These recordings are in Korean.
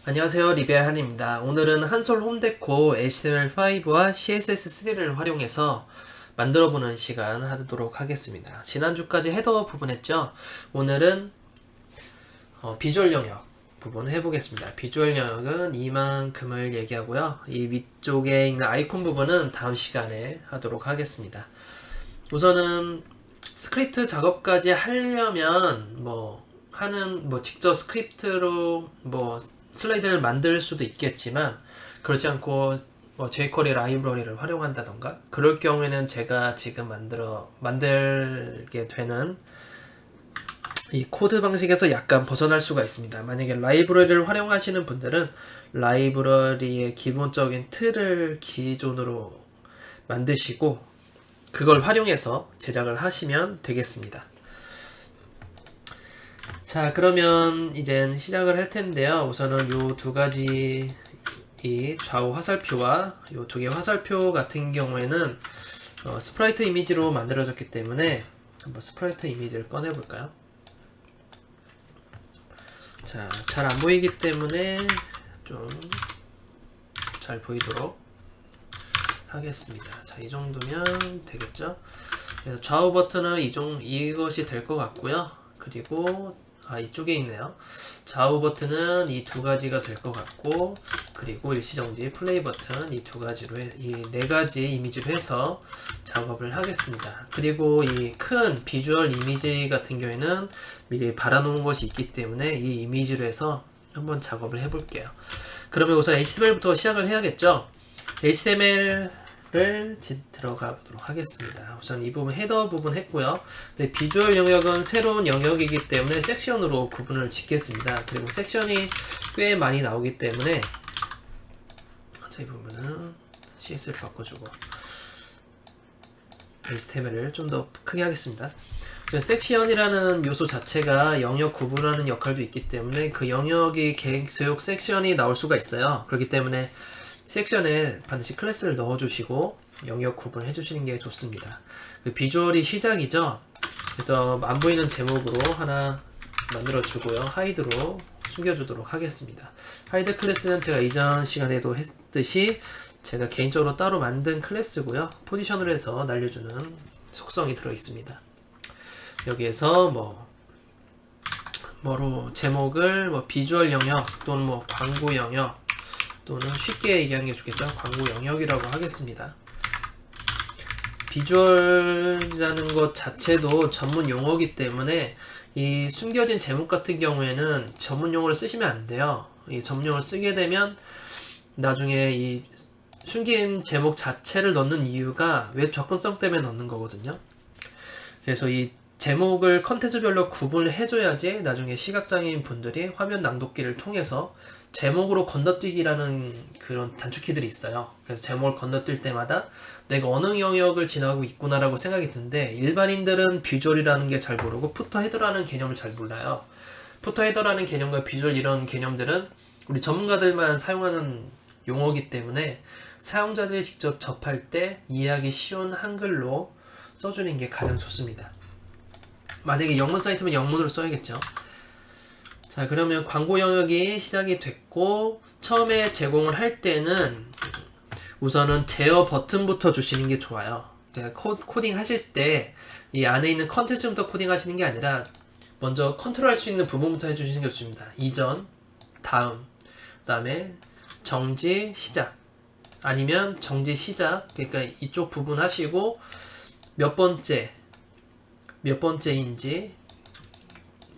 안녕하세요, 리베아 한입니다. 오늘은 한솔 홈데코 HTML5와 CSS3를 활용해서 만들어보는 시간 하도록 하겠습니다. 지난주까지 헤더 부분 했죠? 오늘은 비주얼 영역 부분 해보겠습니다. 비주얼 영역은 이만큼을 얘기하고요. 이 위쪽에 있는 아이콘 부분은 다음 시간에 하도록 하겠습니다. 우선은 스크립트 작업까지 하려면 직접 스크립트로 슬라이드를 만들 수도 있겠지만, 그렇지 않고 jQuery 라이브러리를 활용한다던가 그럴 경우에는 제가 지금 만들게 되는 이 코드 방식에서 약간 벗어날 수가 있습니다. 만약에 라이브러리를 활용하시는 분들은 라이브러리의 기본적인 틀을 기존으로 만드시고 그걸 활용해서 제작을 하시면 되겠습니다. 자, 그러면 이젠 시작을 할 텐데요. 우선은 요 두 가지 이 좌우 화살표와 요 두 개 화살표 같은 경우에는 스프라이트 이미지로 만들어졌기 때문에 한번 스프라이트 이미지를 꺼내 볼까요? 자, 잘 안 보이기 때문에 좀 잘 보이도록 하겠습니다. 자, 이 정도면 되겠죠? 그래서 좌우 버튼은 이것이 될 것 같고요. 그리고 이쪽에 있네요. 좌우 버튼은 이 두 가지가 될 것 같고, 그리고 일시정지, 플레이 버튼 이 두 가지로 이 네 가지 이미지로 해서 작업을 하겠습니다. 그리고 이 큰 비주얼 이미지 같은 경우에는 미리 발라놓은 것이 있기 때문에 이 이미지로 해서 한번 작업을 해볼게요. 그러면 우선 HTML부터 시작을 해야겠죠? HTML을 들어가 보도록 하겠습니다. 우선 이 부분 헤더 부분 했고요. 네, 비주얼 영역은 새로운 영역이기 때문에 섹션으로 구분을 짓겠습니다. 그리고 섹션이 꽤 많이 나오기 때문에 이 부분은 CS를 바꿔주고 HTML을 좀 더 크게 하겠습니다. 섹션이라는 요소 자체가 영역 구분하는 역할도 있기 때문에 그 영역이 계속 섹션이 나올 수가 있어요. 그렇기 때문에 섹션에 반드시 클래스를 넣어주시고 영역 구분을 해주시는 게 좋습니다. 그 비주얼이 시작이죠. 그래서 안 보이는 제목으로 하나 만들어주고요. 하이드로 숨겨주도록 하겠습니다. 하이드 클래스는 제가 이전 시간에도 했듯이 제가 개인적으로 따로 만든 클래스고요. 포지션으로 해서 날려주는 속성이 들어있습니다. 여기에서 제목을 비주얼 영역 또는 광고 영역 또는 쉽게 얘기하는 게 좋겠죠. 광고 영역이라고 하겠습니다. 비주얼이라는 것 자체도 전문 용어이기 때문에 이 숨겨진 제목 같은 경우에는 전문 용어를 쓰시면 안 돼요. 이 전문 용어를 쓰게 되면 나중에 이 숨긴 제목 자체를 넣는 이유가 웹 접근성 때문에 넣는 거거든요. 그래서 이 제목을 컨텐츠별로 구분을 해줘야지 나중에 시각장애인 분들이 화면 낭독기를 통해서 제목으로 건너뛰기라는 그런 단축키들이 있어요. 그래서 제목을 건너뛸 때마다 내가 어느 영역을 지나고 있구나라고 생각이 드는데, 일반인들은 비주얼이라는 게 잘 모르고 푸터 헤더라는 개념을 잘 몰라요. 푸터 헤더라는 개념과 비주얼 이런 개념들은 우리 전문가들만 사용하는 용어이기 때문에 사용자들이 직접 접할 때 이해하기 쉬운 한글로 써주는 게 가장 좋습니다. 만약에 영문 사이트면 영문으로 써야겠죠. 자, 그러면 광고 영역이 시작이 됐고, 처음에 제공을 할 때는 우선은 제어 버튼부터 주시는 게 좋아요. 그러니까 코딩 하실 때 이 안에 있는 컨텐츠부터 코딩 하시는 게 아니라 먼저 컨트롤 할 수 있는 부분부터 해주시는 게 좋습니다. 이전, 다음, 그 다음에 정지, 시작, 아니면 정지, 시작. 그러니까 이쪽 부분 하시고 몇 번째인지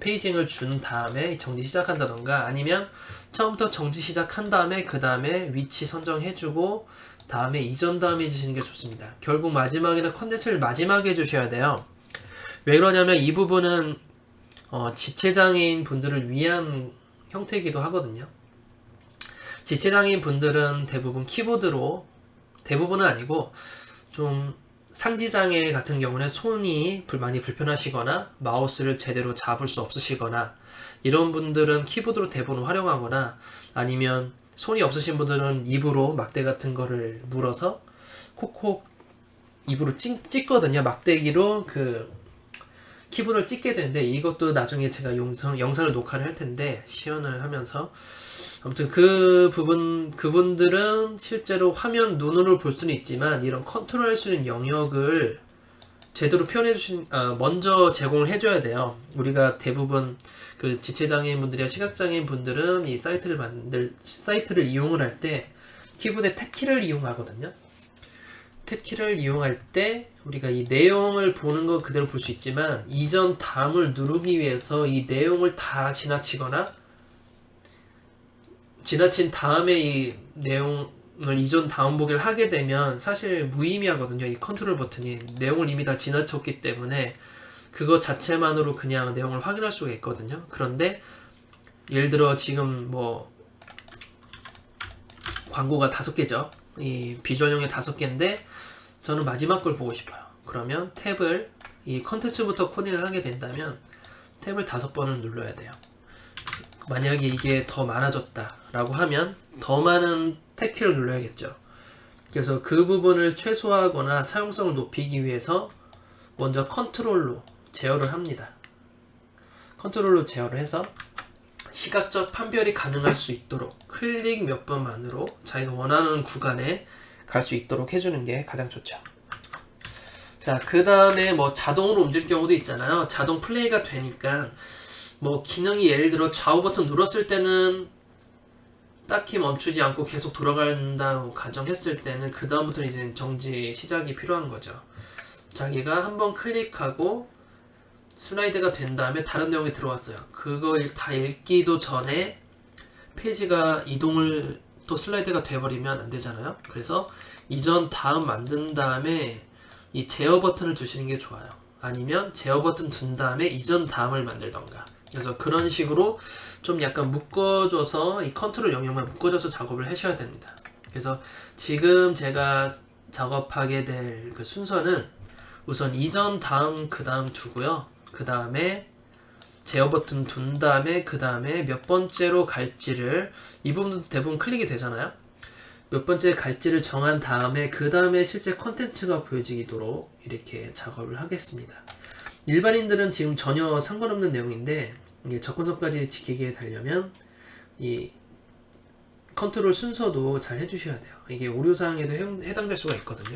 페이징을 준 다음에 정지 시작한다던가, 아니면 처음부터 정지 시작한 다음에 그 다음에 위치 선정해주고 다음에 이전 다음에 해주시는 게 좋습니다. 결국 마지막에는 컨텐츠를 마지막에 해주셔야 돼요. 왜 그러냐면 이 부분은 지체장애인 분들을 위한 형태이기도 하거든요. 지체장애인 분들은 대부분 키보드로, 대부분은 아니고 좀 상지장애 같은 경우는 손이 많이 불편하시거나 마우스를 제대로 잡을 수 없으시거나 이런 분들은 키보드로 대부분 활용하거나, 아니면 손이 없으신 분들은 입으로 막대 같은 거를 물어서 콕콕 입으로 찍거든요. 막대기로 그 키보드를 찍게 되는데, 이것도 나중에 제가 영상을 녹화를 할 텐데 시연을 하면서 아무튼 그분들은 실제로 화면 눈으로 볼 수는 있지만 이런 컨트롤할 수 있는 영역을 제대로 먼저 제공을 해줘야 돼요. 우리가 대부분 그 지체장애인 분들이나 시각장애인 분들은 이 사이트를 이용을 할 때 키보드의 탭키를 이용하거든요. 탭키를 이용할 때 우리가 이 내용을 보는 거 그대로 볼 수 있지만 이전 다음을 누르기 위해서 이 내용을 다 지나치거나 지나친 다음에 이 내용을 이전 다음 보기를 하게 되면 사실 무의미하거든요. 이 컨트롤 버튼이 내용을 이미 다 지나쳤기 때문에 그거 자체만으로 그냥 내용을 확인할 수가 있거든요. 그런데 예를 들어 지금 뭐 광고가 5개죠. 이 비주얼용이 5개인데 저는 마지막 걸 보고 싶어요. 그러면 탭을 이 컨텐츠부터 코딩을 하게 된다면 탭을 5번을 눌러야 돼요. 만약에 이게 더 많아졌다 라고 하면 더 많은 탭키를 눌러야겠죠. 그래서 그 부분을 최소화하거나 사용성을 높이기 위해서 먼저 컨트롤로 제어를 합니다. 컨트롤로 제어를 해서 시각적 판별이 가능할 수 있도록 클릭 몇 번만으로 자기가 원하는 구간에 갈 수 있도록 해주는 게 가장 좋죠. 자, 그 다음에 뭐 자동으로 옮길 경우도 있잖아요. 자동 플레이가 되니까 뭐 기능이 예를 들어 좌우 버튼 눌렀을 때는 딱히 멈추지 않고 계속 돌아간다고 가정했을 때는 그 다음부터는 이제 정지 시작이 필요한 거죠. 자기가 한번 클릭하고 슬라이드가 된 다음에 다른 내용이 들어왔어요. 그거 다 읽기도 전에 페이지가 이동을 또 슬라이드가 돼버리면 안 되잖아요. 그래서 이전 다음 만든 다음에 이 제어 버튼을 두시는 게 좋아요. 아니면 제어 버튼 둔 다음에 이전 다음을 만들던가. 그래서 그런 식으로 좀 약간 묶어줘서 이 컨트롤 영역만 묶어줘서 작업을 하셔야 됩니다. 그래서 지금 제가 작업하게 될 그 순서는 우선 이전 다음 그 다음 두고요. 그 다음에 제어 버튼 둔 다음에 그 다음에 몇 번째로 갈지를 이 부분도 대부분 클릭이 되잖아요. 몇 번째 갈지를 정한 다음에 그 다음에 실제 컨텐츠가 보여지도록 이렇게 작업을 하겠습니다. 일반인들은 지금 전혀 상관없는 내용인데 이게 접근성까지 지키게 되려면 이 컨트롤 순서도 잘 해주셔야 돼요. 이게 오류사항에도 해당될 수가 있거든요.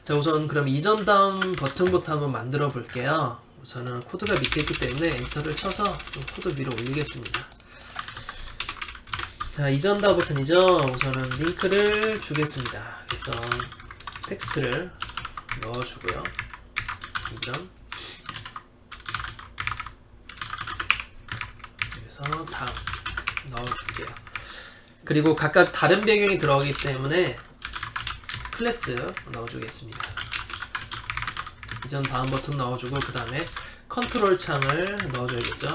자, 우선 그럼 이전 다음 버튼부터 한번 만들어 볼게요. 우선은 코드가 밑에 있기 때문에 엔터를 쳐서 좀 코드 위로 올리겠습니다. 자, 이전 다음 버튼이죠. 우선은 링크를 주겠습니다. 그래서 텍스트를 넣어주고요. 이전. 그래서 다음 넣어줄게요. 그리고 각각 다른 배경이 들어가기 때문에 클래스 넣어주겠습니다. 이전 다음 버튼 넣어주고 그 다음에 컨트롤 창을 넣어줘야겠죠.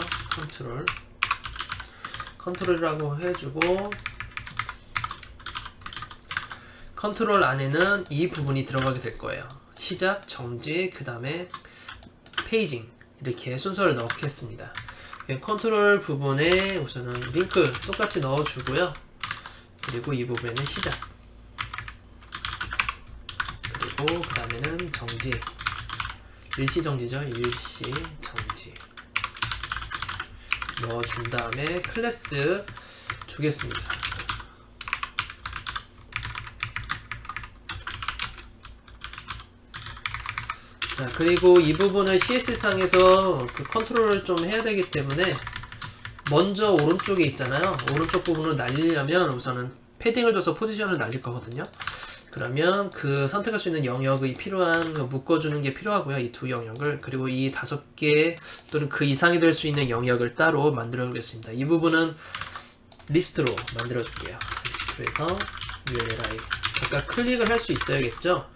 컨트롤이라고 해주고 컨트롤 안에는 이 부분이 들어가게 될 거예요. 시작, 정지, 그 다음에 페이징 이렇게 순서를 넣겠습니다. 컨트롤 부분에 우선은 링크 똑같이 넣어주고요. 그리고 이 부분에는 시작, 그리고 그 다음에는 정지, 일시정지죠. 일시정지 넣어준 다음에 클래스 주겠습니다. 자, 그리고 이 부분은 CS상에서 그 컨트롤을 좀 해야 되기 때문에 먼저 오른쪽에 있잖아요. 오른쪽 부분을 날리려면 우선은 패딩을 줘서 포지션을 날릴 거거든요. 그러면 그 선택할 수 있는 영역이 필요한 묶어주는 게 필요하고요. 이 두 영역을. 그리고 이 5개 또는 그 이상이 될 수 있는 영역을 따로 만들어 주겠습니다. 이 부분은 리스트로 만들어 줄게요. 리스트에서 ULLI 각각 클릭을 할 수 있어야겠죠.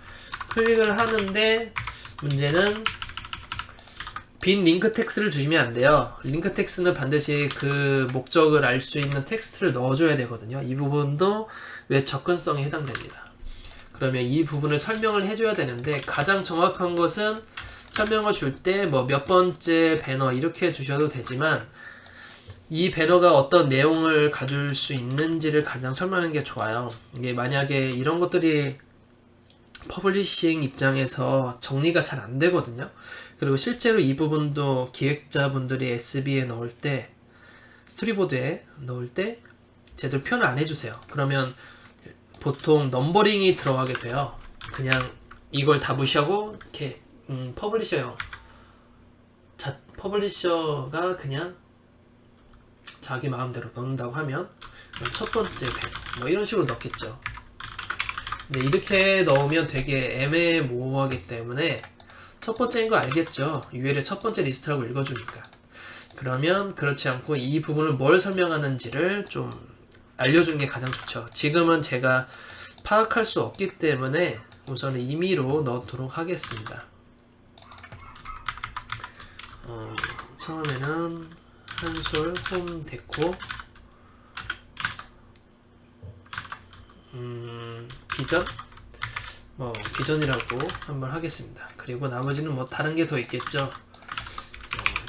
클릭을 하는데 문제는 빈 링크 텍스트를 주시면 안 돼요. 링크 텍스트는 반드시 그 목적을 알 수 있는 텍스트를 넣어줘야 되거든요. 이 부분도 웹 접근성에 해당됩니다. 그러면 이 부분을 설명을 해줘야 되는데 가장 정확한 것은 설명을 줄 때 뭐 몇 번째 배너 이렇게 주셔도 되지만 이 배너가 어떤 내용을 가질 수 있는지를 가장 설명하는 게 좋아요. 이게 만약에 이런 것들이 퍼블리싱 입장에서 정리가 잘 안 되거든요. 그리고 실제로 이 부분도 기획자분들이 SB에 넣을 때 스토리보드에 넣을 때 제대로 표현을 안 해주세요. 그러면 보통 넘버링이 들어가게 돼요. 그냥 이걸 다 무시하고 이렇게 퍼블리셔가 그냥 자기 마음대로 넣는다고 하면 첫 번째 배 뭐 이런 식으로 넣겠죠. 근데 이렇게 넣으면 되게 애매모호하기 때문에 첫 번째인 거 알겠죠? UL의 첫 번째 리스트라고 읽어주니까. 그러면 그렇지 않고 이 부분을 뭘 설명하는지를 좀 알려주는 게 가장 좋죠. 지금은 제가 파악할 수 없기 때문에 우선은 임의로 넣도록 하겠습니다. 처음에는 한솔 홈 데코 비전? 비전이라고 한번 하겠습니다. 그리고 나머지는 뭐 다른 게 더 있겠죠.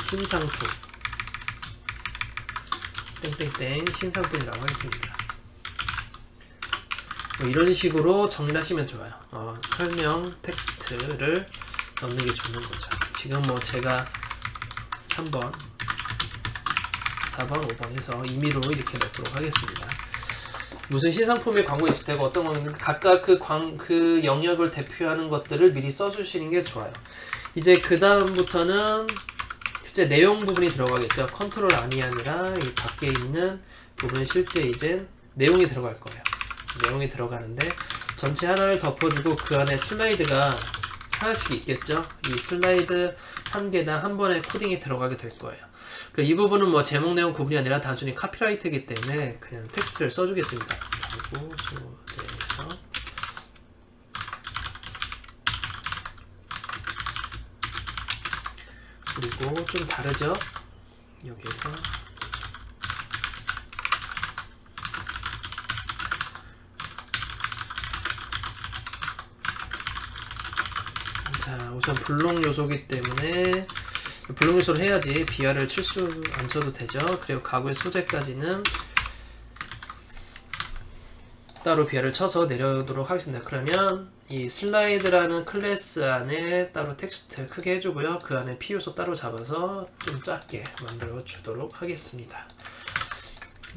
신상품 땡땡땡 신상품이라고 하겠습니다. 이런 식으로 정리하시면 좋아요. 설명 텍스트를 넣는 게 좋은 거죠. 지금 뭐 제가 3번, 4번, 5번 해서 임의로 이렇게 넣도록 하겠습니다. 무슨 신상품의 광고 있을 때가 어떤 거는 각각 그 영역을 대표하는 것들을 미리 써주시는 게 좋아요. 이제 그 다음부터는 실제 내용 부분이 들어가겠죠. 컨트롤 R이 아니라 이 밖에 있는 부분 실제 이제 내용이 들어갈 거예요. 내용이 들어가는데 전체 하나를 덮어주고 그 안에 슬라이드가 하나씩 있겠죠. 이 슬라이드 한 개당 한 번에 코딩이 들어가게 될 거예요. 그리고 이 부분은 뭐 제목 내용 구분이 아니라 단순히 카피라이트이기 때문에 그냥 텍스트를 써주겠습니다. 그리고 소재에서 그리고 좀 다르죠. 여기에서 자, 우선 블록 요소기 때문에 블록 요소를 해야지 BR을 안 쳐도 되죠. 그리고 가구의 소재까지는 따로 BR을 쳐서 내려오도록 하겠습니다. 그러면 이 슬라이드라는 클래스 안에 따로 텍스트 크게 해주고요. 그 안에 P 요소 따로 잡아서 좀 작게 만들어 주도록 하겠습니다.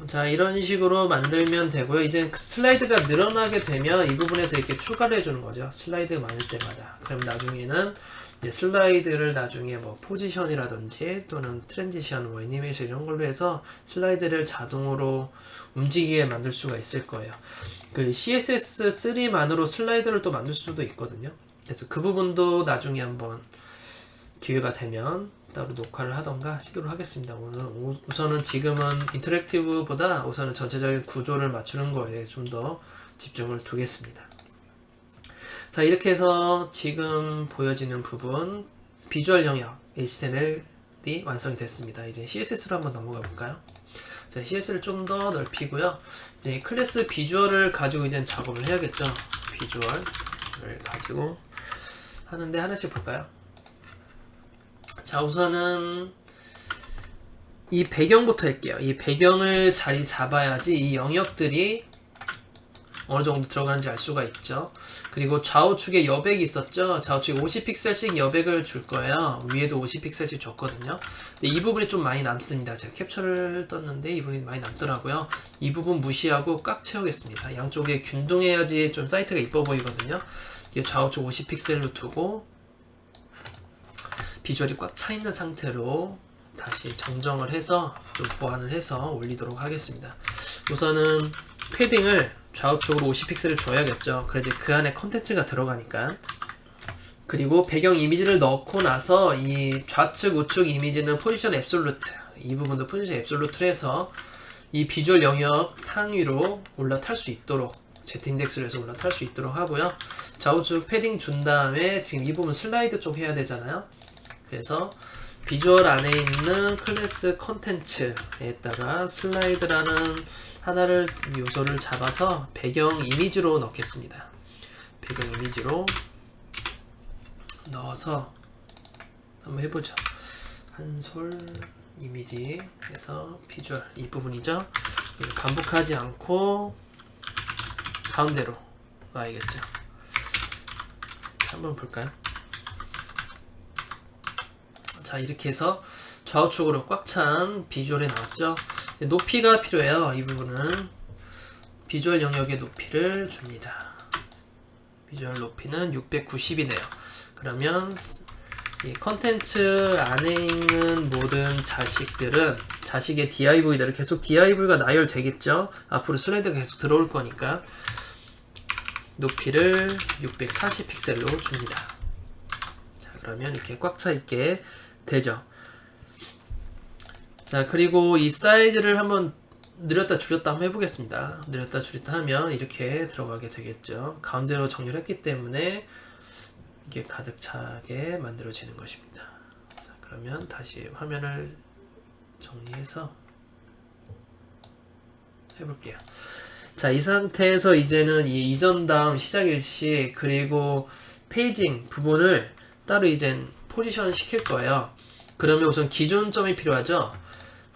자, 이런 식으로 만들면 되고요. 이제 슬라이드가 늘어나게 되면 이 부분에서 이렇게 추가를 해주는 거죠. 슬라이드가 많을 때마다. 그럼 나중에는 이제 슬라이드를 나중에 뭐 포지션이라든지 또는 트랜지션, 뭐 애니메이션 이런 걸로 해서 슬라이드를 자동으로 움직이게 만들 수가 있을 거예요. 그 CSS3만으로 슬라이드를 또 만들 수도 있거든요. 그래서 그 부분도 나중에 한번 기회가 되면 따로 녹화를 하던가 시도를 하겠습니다. 오늘 우선은 지금은 인터랙티브보다 우선은 전체적인 구조를 맞추는 거에 좀 더 집중을 두겠습니다. 자, 이렇게 해서 지금 보여지는 부분 비주얼 영역 HTML이 완성이 됐습니다. 이제 CSS로 한번 넘어가 볼까요? 자, CSS를 좀 더 넓히고요. 이제 클래스 비주얼을 가지고 이제 작업을 해야겠죠. 비주얼을 가지고 하는데 하나씩 볼까요? 자, 우선은 이 배경부터 할게요. 이 배경을 자리 잡아야지 이 영역들이 어느 정도 들어가는지 알 수가 있죠. 그리고 좌우측에 여백이 있었죠. 좌우측에 50픽셀씩 여백을 줄 거예요. 위에도 50픽셀씩 줬거든요. 근데 이 부분이 좀 많이 남습니다. 제가 캡처를 떴는데 이 부분이 많이 남더라고요. 이 부분 무시하고 꽉 채우겠습니다. 양쪽에 균등해야지 좀 사이트가 이뻐 보이거든요. 이게 좌우측 50픽셀로 두고 비주얼이 꽉 차 있는 상태로 다시 정정을 해서 좀 보완을 해서 올리도록 하겠습니다. 우선은 패딩을 좌우측으로 50픽셀을 줘야겠죠. 그래야지 그 안에 컨텐츠가 들어가니까. 그리고 배경 이미지를 넣고 나서 이 좌측 우측 이미지는 포지션 앱솔루트, 이 부분도 포지션 앱솔루트를 해서 이 비주얼 영역 상위로 올라탈 수 있도록 Z인덱스를 해서 올라탈 수 있도록 하고요. 좌우측 패딩 준 다음에 지금 이 부분 슬라이드 쪽 해야 되잖아요. 그래서 비주얼 안에 있는 클래스 컨텐츠에다가 슬라이드라는 하나를 요소를 잡아서 배경 이미지로 넣겠습니다. 배경 이미지로 넣어서 한번 해보죠. 한솔 이미지 해서 비주얼 이 부분이죠. 반복하지 않고 가운데로 놔야겠죠. 한번 볼까요? 자, 이렇게 해서 좌우측으로 꽉 찬 비주얼이 나왔죠. 높이가 필요해요. 이 부분은 비주얼 영역의 높이를 줍니다. 비주얼 높이는 690이네요. 그러면 이 컨텐츠 안에 있는 모든 자식들은 자식의 div들은 계속 div가 나열되겠죠. 앞으로 슬라이드가 계속 들어올 거니까 높이를 640 픽셀로 줍니다. 자, 그러면 이렇게 꽉 차 있게 되죠. 자, 그리고 이 사이즈를 한번 늘렸다 줄였다 한번 해보겠습니다. 늘렸다 줄였다 하면 이렇게 들어가게 되겠죠. 가운데로 정렬했기 때문에 이게 가득 차게 만들어지는 것입니다. 자, 그러면 다시 화면을 정리해서 해볼게요. 자, 이 상태에서 이제는 이 이전 다음 시작 일시 그리고 페이징 부분을 따로 이젠 포지션 시킬 거예요. 그러면 우선 기준점이 필요하죠.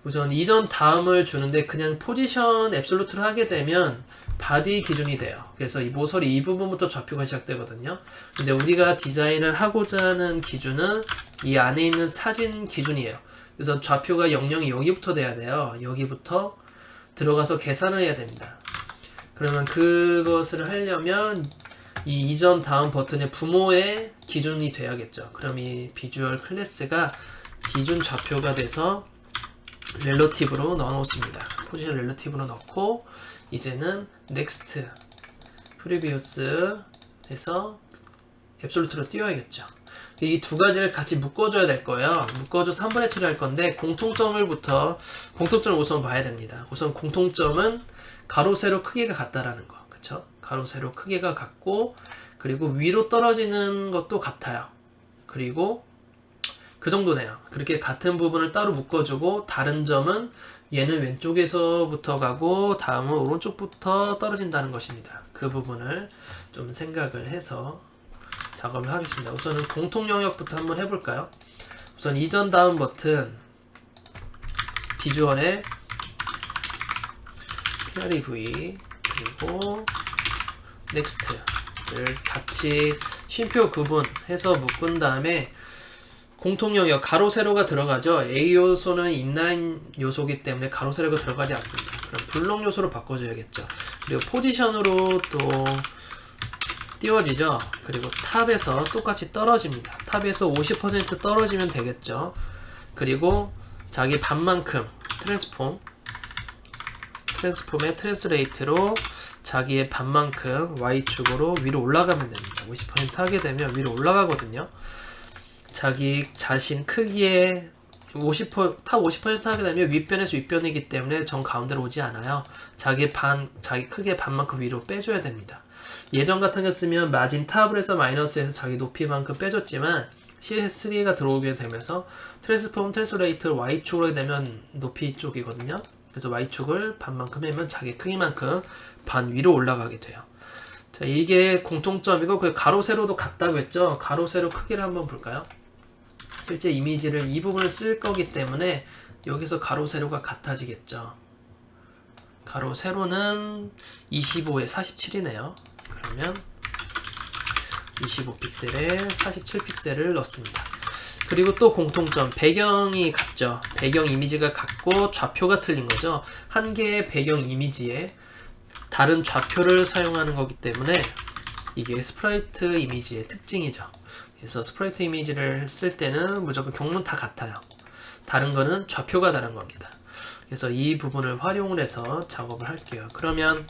우선 이전 다음을 주는데 그냥 포지션 앱솔루트를 하게 되면 바디 기준이 돼요. 그래서 이 모서리 이 부분부터 좌표가 시작되거든요. 근데 우리가 디자인을 하고자 하는 기준은 이 안에 있는 사진 기준이에요. 그래서 좌표가 00이 여기부터 돼야 돼요. 여기부터 들어가서 계산을 해야 됩니다. 그러면 그것을 하려면 이 이전 다음 버튼의 부모의 기준이 돼야겠죠. 그럼 이 비주얼 클래스가 기준 좌표가 돼서 렐러티브로 넣어 놓습니다. 포지션 렐러티브로 넣고 이제는 넥스트 프리비우스 해서 앱솔루트로 띄워야겠죠. 이 두 가지를 같이 묶어줘야 될 거예요. 묶어줘서 한 번에 처리할 건데 공통점을 우선 봐야 됩니다. 우선 공통점은 가로 세로 크기가 같다라는 거, 그쵸? 가로 세로 크기가 같고 그리고 위로 떨어지는 것도 같아요. 그리고 그 정도네요. 그렇게 같은 부분을 따로 묶어주고 다른 점은 얘는 왼쪽에서부터 가고 다음은 오른쪽부터 떨어진다는 것입니다. 그 부분을 좀 생각을 해서 작업을 하겠습니다. 우선은 공통 영역부터 한번 해볼까요? 우선 이전 다음 버튼 비주얼에 PREV 그리고 넥스트를 같이 쉼표 구분해서 묶은 다음에 공통 영역 가로 세로가 들어가죠. A 요소는 인라인 요소이기 때문에 가로 세로가 들어가지 않습니다. 그럼 블록 요소로 바꿔줘야겠죠. 그리고 포지션으로 또 띄워지죠. 그리고 탑에서 똑같이 떨어집니다. 탑에서 50% 떨어지면 되겠죠. 그리고 자기 반만큼 트랜스폼의 트랜스레이트로 자기의 반만큼 Y축으로 위로 올라가면 됩니다. 50% 하게 되면 위로 올라가거든요. 자기 자신 크기에 탑 50% 하게 되면 윗변에서 윗변이기 때문에 정 가운데로 오지 않아요. 자기 크기의 반만큼 위로 빼줘야 됩니다. 예전 같은 거 쓰면 마진 탑을 해서 마이너스해서 자기 높이만큼 빼줬지만 CS3가 들어오게 되면서 트랜스폼 트랜스레이트 Y축으로 하게 되면 높이 쪽이거든요. 그래서 Y축을 반만큼 하면 자기 크기만큼 반 위로 올라가게 돼요. 자, 이게 공통점이고 그 가로 세로도 같다고 했죠. 가로 세로 크기를 한번 볼까요? 실제 이미지를 이 부분을 쓸 거기 때문에 여기서 가로 세로가 같아지겠죠. 가로 세로는 25에 47이네요. 그러면 25픽셀에 47픽셀을 넣습니다. 그리고 또 공통점, 배경이 같죠. 배경 이미지가 같고 좌표가 틀린 거죠. 한 개의 배경 이미지에 다른 좌표를 사용하는 거기 때문에 이게 스프라이트 이미지의 특징이죠. 그래서 스프라이트 이미지를 쓸 때는 무조건 경로는 다 같아요. 다른 거는 좌표가 다른 겁니다. 그래서 이 부분을 활용을 해서 작업을 할게요. 그러면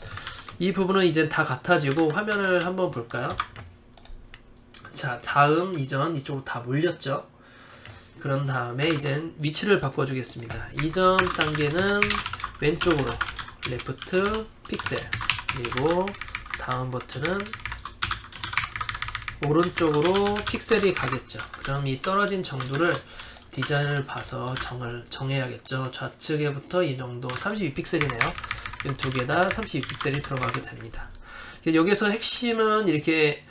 이 부분은 이제 다 같아지고 화면을 한번 볼까요? 자, 다음 이전 이쪽으로 다 몰렸죠. 그런 다음에 이젠 위치를 바꿔주겠습니다. 이전 단계는 왼쪽으로 레프트 픽셀 그리고 다음 버튼은 오른쪽으로 픽셀이 가겠죠. 그럼 이 떨어진 정도를 디자인을 봐서 정해야겠죠. 좌측에부터 이 정도 32픽셀이네요. 이 두 개 다 32픽셀이 들어가게 됩니다. 여기서 핵심은 이렇게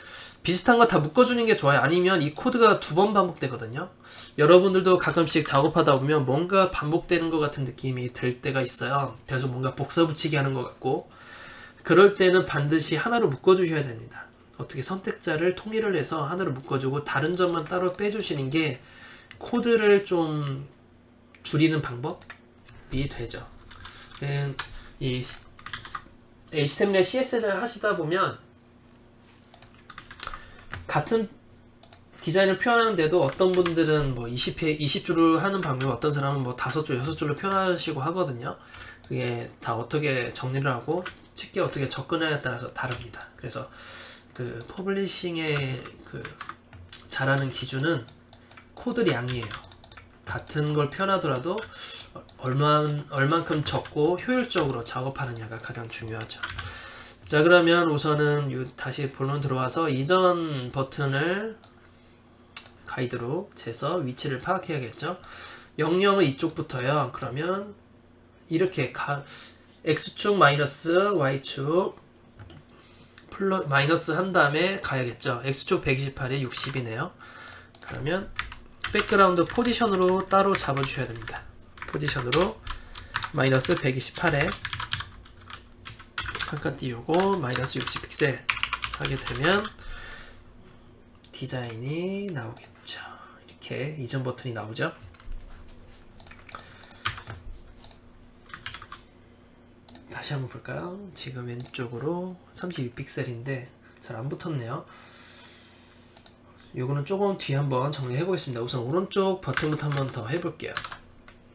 비슷한 거 다 묶어주는 게 좋아요. 아니면 이 코드가 두 번 반복되거든요. 여러분들도 가끔씩 작업하다 보면 뭔가 반복되는 것 같은 느낌이 들 때가 있어요. 그래서 뭔가 복사 붙이기 하는 것 같고 그럴 때는 반드시 하나로 묶어주셔야 됩니다. 어떻게 선택자를 통일을 해서 하나로 묶어주고 다른 점만 따로 빼주시는 게 코드를 좀 줄이는 방법이 되죠. 이 HTML, CSS를 하시다 보면 같은 디자인을 표현하는데도 어떤 분들은 뭐 20줄을 하는 방법, 어떤 사람은 뭐 5줄, 6줄로 표현하시고 하거든요. 그게 다 어떻게 정리를 하고 쉽게 어떻게 접근하냐에 따라서 다릅니다. 그래서 그 퍼블리싱의 그 잘하는 기준은 코드량이에요. 같은 걸 표현하더라도 얼만큼 적고 효율적으로 작업하느냐가 가장 중요하죠. 자, 그러면 우선은 다시 본론 들어와서 이전 버튼을 가이드로 재서 위치를 파악해야겠죠. 영영은 이쪽부터요. 그러면 이렇게 X축 마이너스 Y축 마이너스 한 다음에 가야겠죠. X축 128에 60이네요. 그러면 백그라운드 포지션으로 따로 잡아주셔야 됩니다. 포지션으로 마이너스 128에 잠깐 띄우고 마이너스 60 픽셀 하게 되면 디자인이 나오겠죠. 이렇게 이전 버튼이 나오죠. 다시 한번 볼까요? 지금 왼쪽으로 32픽셀인데 잘 안 붙었네요. 요거는 조금 뒤에 한번 정리해 보겠습니다. 우선 오른쪽 버튼부터 한번 더 해볼게요.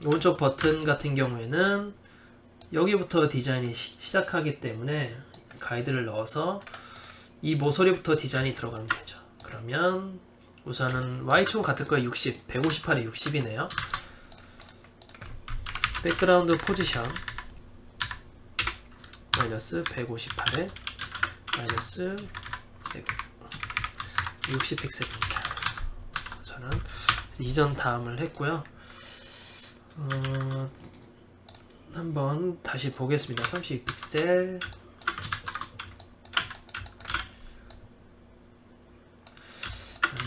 오른쪽 버튼 같은 경우에는 여기부터 디자인이 시작하기 때문에 가이드를 넣어서 이 모서리부터 디자인이 들어가면 되죠. 그러면 우선은 Y축은 같을 거예요. 60, 158에 60이네요. 백그라운드 포지션 마이너스 158에 마이너스 60 픽셀입니다. 저는 이전 다음을 했고요. 한번 다시 보겠습니다. 32픽셀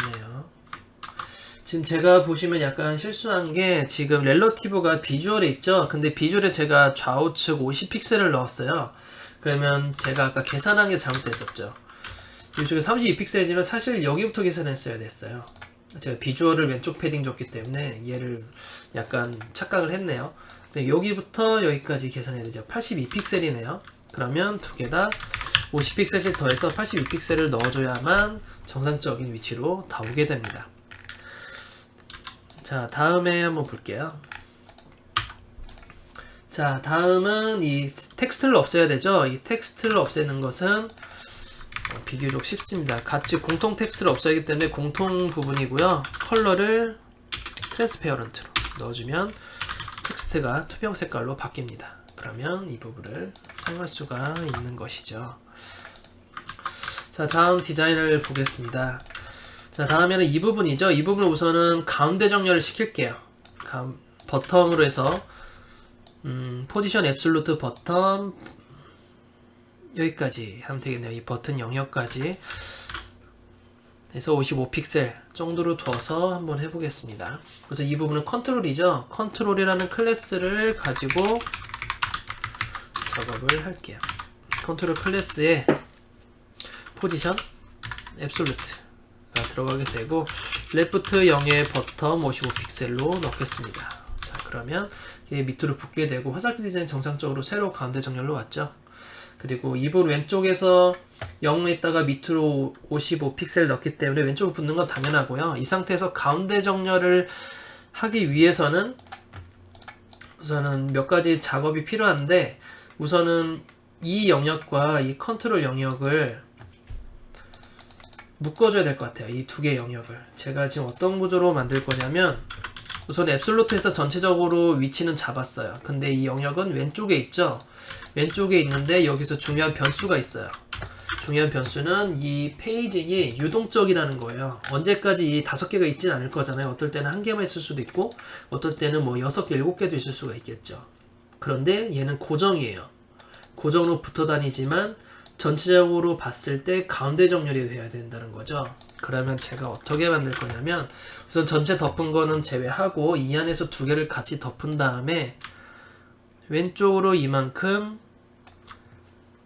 맞네요. 지금 제가 보시면 약간 실수한 게 지금 렐러티브가 비주얼에 있죠. 근데 비주얼에 제가 좌우측 50픽셀을 넣었어요. 그러면 제가 아까 계산한 게 잘못됐었죠. 이쪽에 32픽셀이지만 사실 여기부터 계산했어야 됐어요. 제가 비주얼을 왼쪽 패딩 줬기 때문에 얘를 약간 착각을 했네요. 여기부터 여기까지 계산해야 되죠. 82픽셀이네요. 그러면 두 개 다 50픽셀을 더해서 82픽셀을 넣어줘야만 정상적인 위치로 다 오게 됩니다. 자, 다음에 한번 볼게요. 자, 다음은 이 텍스트를 없애야 되죠. 이 텍스트를 없애는 것은 비교적 쉽습니다. 같이 공통 텍스트를 없애야 하기 때문에 공통 부분이고요. 컬러를 트랜스페어런트로 넣어주면 텍스트가 투명 색깔로 바뀝니다. 그러면 이 부분을 사용할 수가 있는 것이죠. 자, 다음 디자인을 보겠습니다. 자, 다음에는 이 부분이죠. 이 부분을 우선은 가운데 정렬을 시킬게요. 버텀으로 해서 포지션 앱솔루트 버텀 여기까지 하면 되겠네요. 이 버튼 영역까지 해서 55픽셀 정도로 둬서 한번 해보겠습니다. 그래서 이 부분은 컨트롤이죠. 컨트롤이라는 클래스를 가지고 작업을 할게요. 컨트롤 클래스에 포지션 앱솔루트가 들어가게 되고 레프트 0의 버텀 55픽셀로 넣겠습니다. 자, 그러면 이게 밑으로 붙게 되고 화살표 디자인 정상적으로 세로 가운데 정렬로 왔죠. 그리고 이 부분 왼쪽에서 0에다가 밑으로 55픽셀 넣기 때문에 왼쪽으로 붙는 건 당연하고요. 이 상태에서 가운데 정렬을 하기 위해서는 우선은 몇 가지 작업이 필요한데 우선은 이 영역과 이 컨트롤 영역을 묶어줘야 될 것 같아요. 이 두 개 영역을 제가 지금 어떤 구조로 만들 거냐면 우선 앱솔루트에서 전체적으로 위치는 잡았어요. 근데 이 영역은 왼쪽에 있죠. 왼쪽에 있는데 여기서 중요한 변수가 있어요. 중요한 변수는 이 페이징이 유동적이라는 거예요. 언제까지 이 5개가 있진 않을 거잖아요. 어떨 때는 한 개만 있을 수도 있고 어떨 때는 뭐 6개, 7개도 있을 수가 있겠죠. 그런데 얘는 고정이에요. 고정으로 붙어 다니지만 전체적으로 봤을 때 가운데 정렬이 돼야 된다는 거죠. 그러면 제가 어떻게 만들 거냐면 우선 전체 덮은 거는 제외하고 이 안에서 두 개를 같이 덮은 다음에 왼쪽으로 이만큼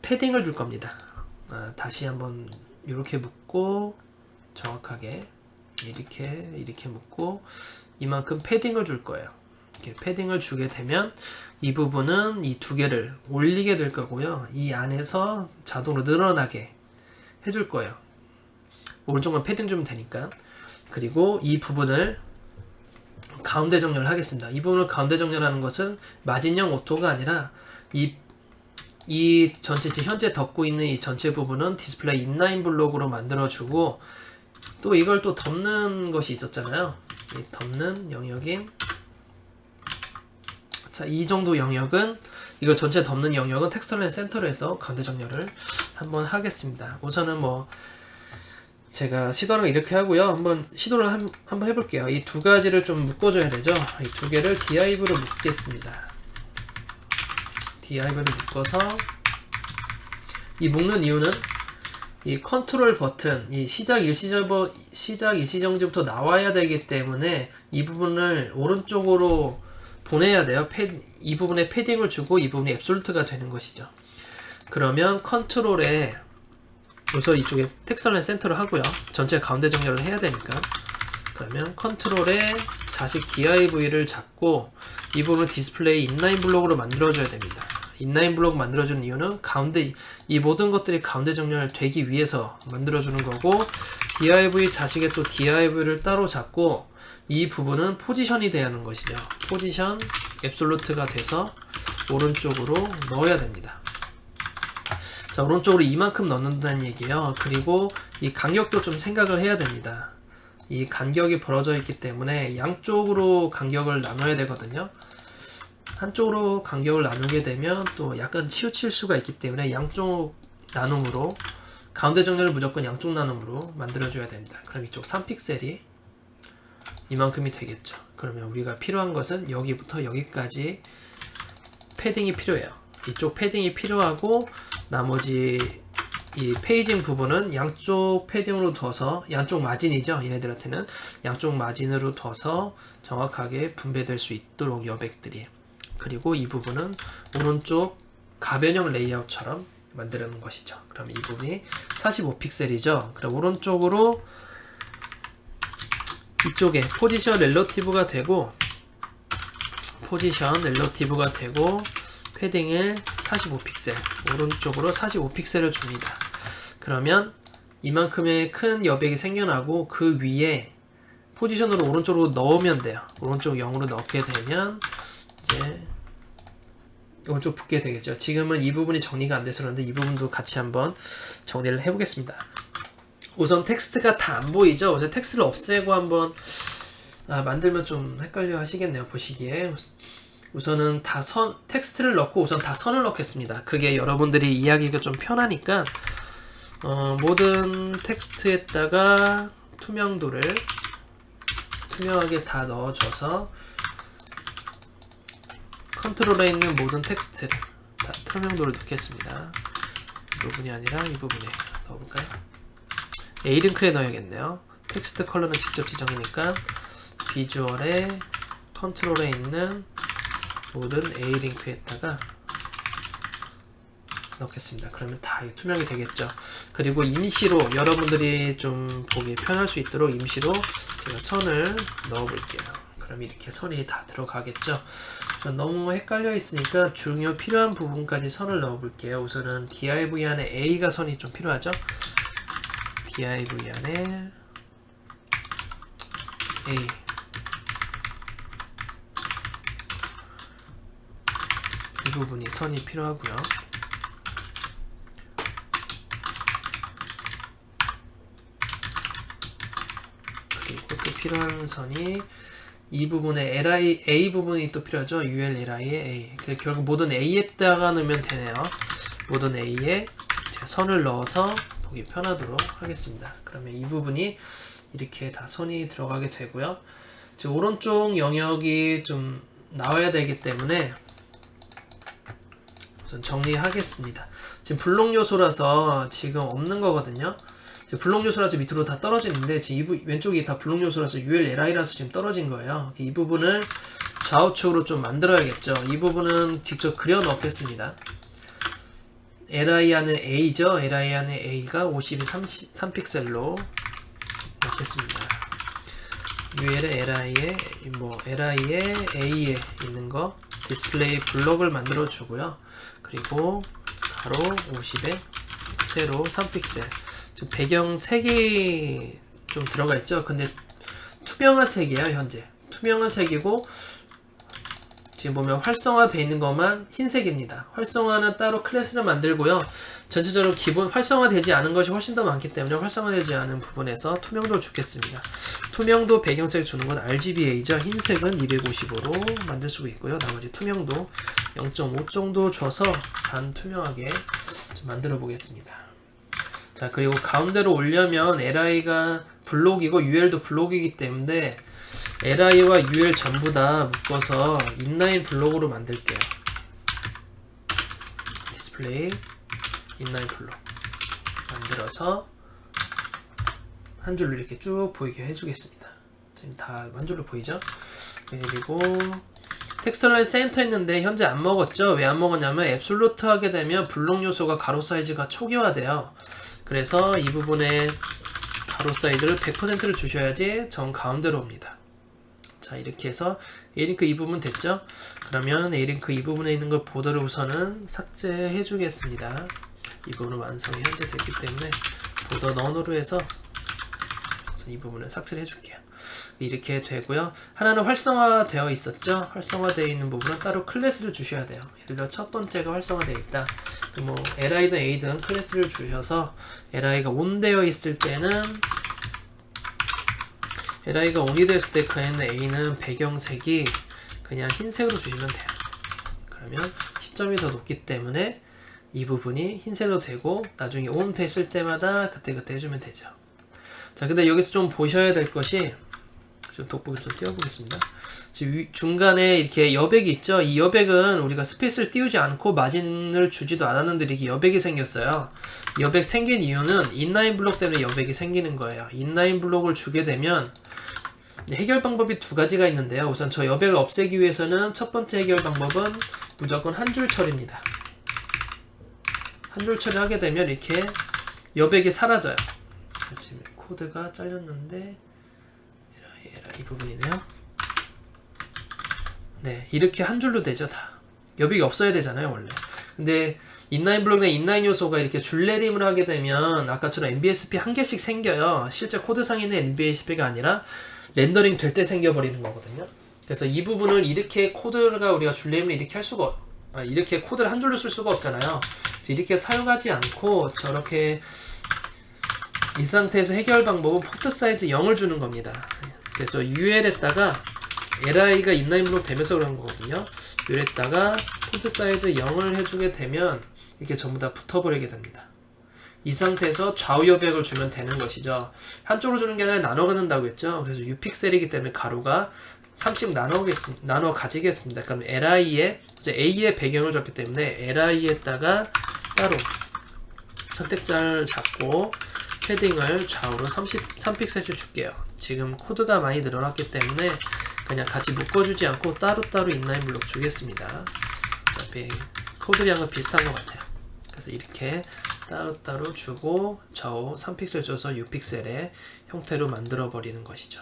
패딩을 줄 겁니다. 다시 한번 이렇게 묶고 정확하게 이렇게 묶고 이만큼 패딩을 줄 거예요. 이렇게 패딩을 주게 되면 이 부분은 이 두 개를 올리게 될 거고요. 이 안에서 자동으로 늘어나게 해줄 거예요. 오른쪽만 패딩 주면 되니까. 그리고 이 부분을 가운데 정렬을 하겠습니다. 이 부분을 가운데 정렬하는 것은 마진형 오토가 아니라 이 전체 현재 덮고 있는 이 전체 부분은 디스플레이 인라인 블록으로 만들어주고, 또 이걸 또 덮는 것이 있었잖아요. 이 덮는 영역인, 자, 이 정도 영역은, 이걸 전체 덮는 영역은 텍스처라인 센터로 해서 가운데 정렬을 한번 하겠습니다. 우선은 뭐 제가 시도하는 거 이렇게 하고요. 한번 시도를 한번 해볼게요. 이 두 가지를 좀 묶어줘야 되죠. 이 두 개를 div로 묶겠습니다. div를 묶어서, 이 묶는 이유는 이 컨트롤 버튼, 이 시작 일시정지부터 나와야 되기 때문에 이 부분을 오른쪽으로 보내야 돼요. 이 부분에 패딩을 주고 이 부분이 앱솔루트가 되는 것이죠. 그러면 컨트롤에 우선 이쪽에 텍스처라인 센터를 하고요. 전체 가운데 정렬을 해야 되니까. 그러면 컨트롤에 자식 div를 잡고 이 부분 디스플레이 인라인 블록으로 만들어줘야 됩니다. 인라인 블록 만들어주는 이유는 가운데, 이 모든 것들이 가운데 정렬 되기 위해서 만들어주는 거고, div 자식의 또 div를 따로 잡고 이 부분은 포지션이 돼야 하는 것이죠. 포지션 앱솔루트가 돼서 오른쪽으로 넣어야 됩니다. 자, 오른쪽으로 이만큼 넣는다는 얘기예요. 그리고 이 간격도 좀 생각을 해야 됩니다. 이 간격이 벌어져 있기 때문에 양쪽으로 간격을 나눠야 되거든요. 한쪽으로 간격을 나누게 되면 또 약간 치우칠 수가 있기 때문에 양쪽 나눔으로, 가운데 정렬을 무조건 양쪽 나눔으로 만들어줘야 됩니다. 그럼 이쪽 3픽셀이 이만큼이 되겠죠. 그러면 우리가 필요한 것은 여기부터 여기까지 패딩이 필요해요. 이쪽 패딩이 필요하고, 나머지 이 페이징 부분은 양쪽 패딩으로 둬서, 양쪽 마진이죠. 얘네들한테는 양쪽 마진으로 둬서 정확하게 분배될 수 있도록 여백들이. 그리고 이 부분은 오른쪽 가변형 레이아웃처럼 만드는 것이죠. 그럼 이 부분이 45픽셀이죠. 그럼 오른쪽으로 이쪽에 포지션 렐러티브가 되고, 패딩을 45픽셀, 오른쪽으로 45픽셀을 줍니다. 그러면 이만큼의 큰 여백이 생겨나고, 그 위에 포지션으로 오른쪽으로 넣으면 돼요. 오른쪽 0으로 넣게 되면 이제 오른쪽 붙게 되겠죠. 지금은 이 부분이 정리가 안 돼서 그런데 이 부분도 같이 한번 정리를 해보겠습니다. 우선 텍스트가 다 안 보이죠. 우선 텍스트를 없애고 한번 만들면 좀 헷갈려 하시겠네요. 보시기에 우선은 텍스트를 넣고 우선 다 선을 넣겠습니다. 그게 여러분들이 이해하기가 좀 편하니까 모든 텍스트에다가 투명도를 투명하게 다 넣어줘서 컨트롤에 있는 모든 텍스트를 다 투명도를 넣겠습니다. 이 부분이 아니라 이 부분에 넣어볼까요? A링크에 넣어야겠네요. 텍스트 컬러는 직접 지정이니까 비주얼에 컨트롤에 있는 모든 A링크에다가 넣겠습니다. 그러면 다 투명이 되겠죠. 그리고 임시로 여러분들이 좀 보기 편할 수 있도록 임시로 제가 선을 넣어 볼게요. 그럼 이렇게 선이 다 들어가겠죠. 너무 헷갈려 있으니까 필요한 부분까지 선을 넣어 볼게요. 우선은 div 안에 A가 선이 좀 필요하죠. div 안에 A, 이 부분이 선이 필요하고요. 그리고 또 필요한 선이 이 부분에 A 부분이 또 필요하죠. ULLI의 A. 결국 모든 A에다가 넣으면 되네요. 모든 A에 선을 넣어서 보기 편하도록 하겠습니다. 그러면 이 부분이 이렇게 다 선이 들어가게 되고요. 지금 오른쪽 영역이 좀 나와야 되기 때문에 우선 정리하겠습니다. 지금 블록 요소라서 지금 없는 거거든요. 블록 요소라서 밑으로 다 떨어지는데 지금 왼쪽이 다 블록 요소라서 ULLI라서 지금 떨어진 거예요. 이 부분을 좌우측으로 좀 만들어야겠죠. 이 부분은 직접 그려 넣겠습니다. LI 안에 A죠. LI 안에 A가 52 3픽셀로 넣겠습니다. UL에 LI에 A에 있는 거 디스플레이 블록을 만들어 주고요. 그리고 가로 50에 세로 3픽셀. 지금 배경 색이 좀 들어가 있죠. 근데 투명한 색이에요. 현재 투명한 색이고, 지금 보면 활성화되어 있는 것만 흰색입니다. 활성화는 따로 클래스를 만들고요. 전체적으로 기본 활성화되지 않은 것이 훨씬 더 많기 때문에 활성화되지 않은 부분에서 투명도를 주겠습니다. 투명도 배경색 주는 건 RGBA죠. 흰색은 255로 만들 수 있고요. 나머지 투명도 0.5 정도 줘서 반투명하게 좀 만들어 보겠습니다. 자, 그리고 가운데로 오려면 LI가 블록이고 UL도 블록이기 때문에 LI와 UL 전부 다 묶어서 인라인 블록으로 만들게요. 디스플레이 인라인 블록 만들어서 한 줄로 이렇게 쭉 보이게 해주겠습니다. 지금 다 한 줄로 보이죠? 그리고 텍스트 라인 센터 있는데 현재 안 먹었죠? 왜 안 먹었냐면 앱솔루트 하게 되면 블록 요소가 가로 사이즈가 초기화돼요. 그래서 이 부분에 가로 사이즈를 100%를 주셔야지 정 가운데로 옵니다. 자, 이렇게 해서 A링크 이 부분 됐죠? 그러면 A링크 이 부분에 있는 걸 보더를 우선은 삭제해 주겠습니다. 이 부분은 완성이 현재 됐기 때문에 보더 넌으로 해서 이 부분을 삭제를 해줄게요. 이렇게 되고요. 하나는 활성화되어 있었죠? 활성화되어 있는 부분은 따로 클래스를 주셔야 돼요. 예를 들어 첫 번째가 활성화되어 있다. 뭐 LI든 A든 클래스를 주셔서 LI가 ON 되어 있을 때는 LI가 ON이 됐을 때 그 A는 배경색이 그냥 흰색으로 주시면 돼요. 그러면 10점이 더 높기 때문에 이 부분이 흰색으로 되고 나중에 ON 됐을 때마다 그때그때 해주면 되죠. 자, 근데 여기서 좀 보셔야 될 것이, 좀 돋보기 좀 띄워보겠습니다. 지금 중간에 이렇게 여백이 있죠? 이 여백은 우리가 스페이스를 띄우지 않고 마진을 주지도 않았는데 이렇게 여백이 생겼어요. 여백 생긴 이유는 인라인 블록 때문에 여백이 생기는 거예요. 인라인 블록을 주게 되면 해결 방법이 두 가지가 있는데요. 우선 저 여백을 없애기 위해서는 첫 번째 해결 방법은 무조건 한 줄 처리입니다. 한 줄 처리하게 되면 이렇게 여백이 사라져요. 지금 코드가 잘렸는데 이 부분이네요. 네, 이렇게 한 줄로 되죠. 다 여백이 없어야 되잖아요 원래. 근데 인라인 블록 내 인라인 요소가 이렇게 줄내림을 하게 되면 아까처럼 NBSP 한 개씩 생겨요. 실제 코드상에는 NBSP가 아니라 렌더링 될 때 생겨버리는 거거든요. 그래서 이 부분을 이렇게 코드가 우리가 줄내림을 이렇게 할 수가 이렇게 코드를 한 줄로 쓸 수가 없잖아요. 이렇게 사용하지 않고 저렇게 이 상태에서 해결 방법은 포트 사이즈 0을 주는 겁니다. 그래서 UL에다가 LI가 인라인 블록 되면서 그런 거거든요. UL에다가 폰트 사이즈 0을 해주게 되면 이렇게 전부 다 붙어버리게 됩니다. 이 상태에서 좌우 여백을 주면 되는 것이죠. 한쪽으로 주는 게 아니라 나눠 갖는다고 했죠. 그래서 U픽셀이기 때문에 가로가 3씩 나눠 가지겠습니다. 그럼 LI에 A의 배경을 줬기 때문에 LI에다가 따로 선택자를 잡고 패딩을 좌우로 33픽셀씩 줄게요. 지금 코드가 많이 늘어났기 때문에 그냥 같이 묶어주지 않고 따로따로 인라인 블록 주겠습니다. 어차피 코드량은 비슷한 것 같아요. 그래서 이렇게 따로따로 주고 좌우 3픽셀 줘서 6픽셀의 형태로 만들어 버리는 것이죠.